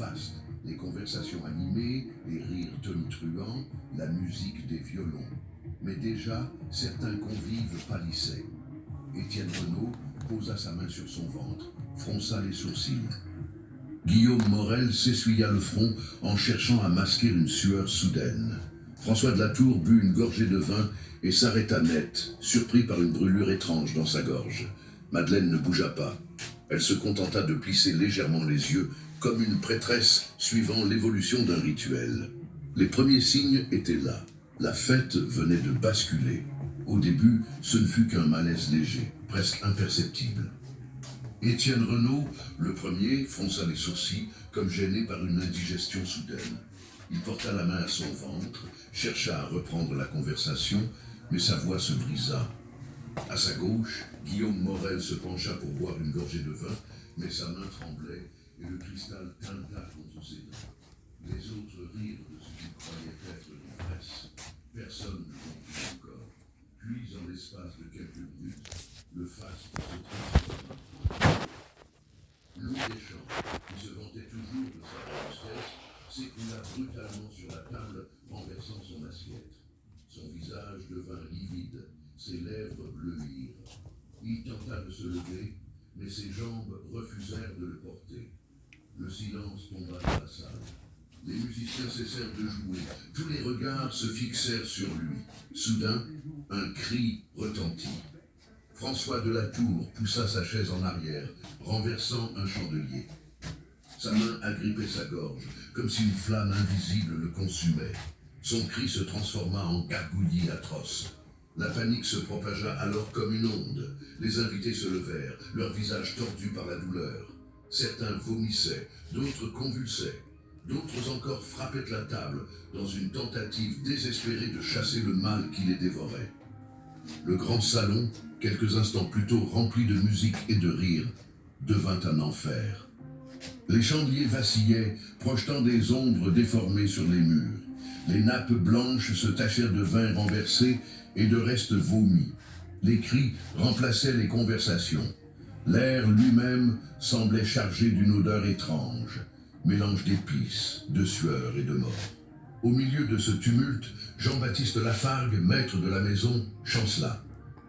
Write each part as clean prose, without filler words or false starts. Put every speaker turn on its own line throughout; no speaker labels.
faste, les conversations animées, les rires tonitruants, la musique des violons. Mais déjà, certains convives pâlissaient. Étienne Renaud posa sa main sur son ventre, fronça les sourcils. Guillaume Morel s'essuya le front en cherchant à masquer une sueur soudaine. François de Latour but une gorgée de vin et s'arrêta net, surpris par une brûlure étrange dans sa gorge. Madeleine ne bougea pas. Elle se contenta de plisser légèrement les yeux, comme une prêtresse suivant l'évolution d'un rituel. Les premiers signes étaient là. La fête venait de basculer. Au début, ce ne fut qu'un malaise léger, presque imperceptible. Étienne Renaud, le premier, fronça les sourcils, comme gêné par une indigestion soudaine. Il porta la main à son ventre, chercha à reprendre la conversation, mais sa voix se brisa. À sa gauche, Guillaume Morel se pencha pour boire une gorgée de vin, mais sa main tremblait et le cristal tinta contre ses dents. Les autres rirent de ce qu'ils croyaient être l'ivresse. Personne ne comprit encore. Puis, en l'espace de quelques minutes, le faste se transforma. L'eau des champs, qui se vantait toujours de sa robustesse, s'écoula brutalement sur la table, renversant son assiette. Son visage devint livide, ses lèvres bleuirent. Il tenta de se lever, mais ses jambes refusèrent de le porter. Le silence tomba dans la salle. Les musiciens cessèrent de jouer. Tous les regards se fixèrent sur lui. Soudain, un cri retentit. François de Latour poussa sa chaise en arrière, renversant un chandelier. Sa main agrippait sa gorge, comme si une flamme invisible le consumait. Son cri se transforma en gargouillis atroce. La panique se propagea alors comme une onde. Les invités se levèrent, leurs visages tordus par la douleur. Certains vomissaient, d'autres convulsaient. D'autres encore frappaient la table dans une tentative désespérée de chasser le mal qui les dévorait. Le grand salon, quelques instants plus tôt rempli de musique et de rire, devint un enfer. Les chandeliers vacillaient, projetant des ombres déformées sur les murs. Les nappes blanches se tachèrent de vin renversé et de restes vomis. Les cris remplaçaient les conversations. L'air lui-même semblait chargé d'une odeur étrange, mélange d'épices, de sueur et de mort. Au milieu de ce tumulte, Jean-Baptiste Lafargue, maître de la maison, chancela.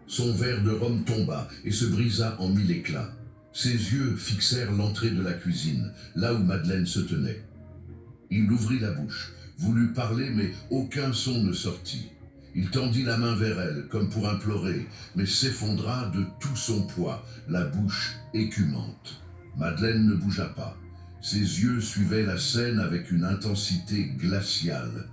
Son verre de rhum tomba et se brisa en mille éclats. Ses yeux fixèrent l'entrée de la cuisine, là où Madeleine se tenait. Il ouvrit la bouche, voulut parler, mais aucun son ne sortit. Il tendit la main vers elle, comme pour implorer, mais s'effondra de tout son poids, la bouche écumante. Madeleine ne bougea pas. Ses yeux suivaient la scène avec une intensité glaciale.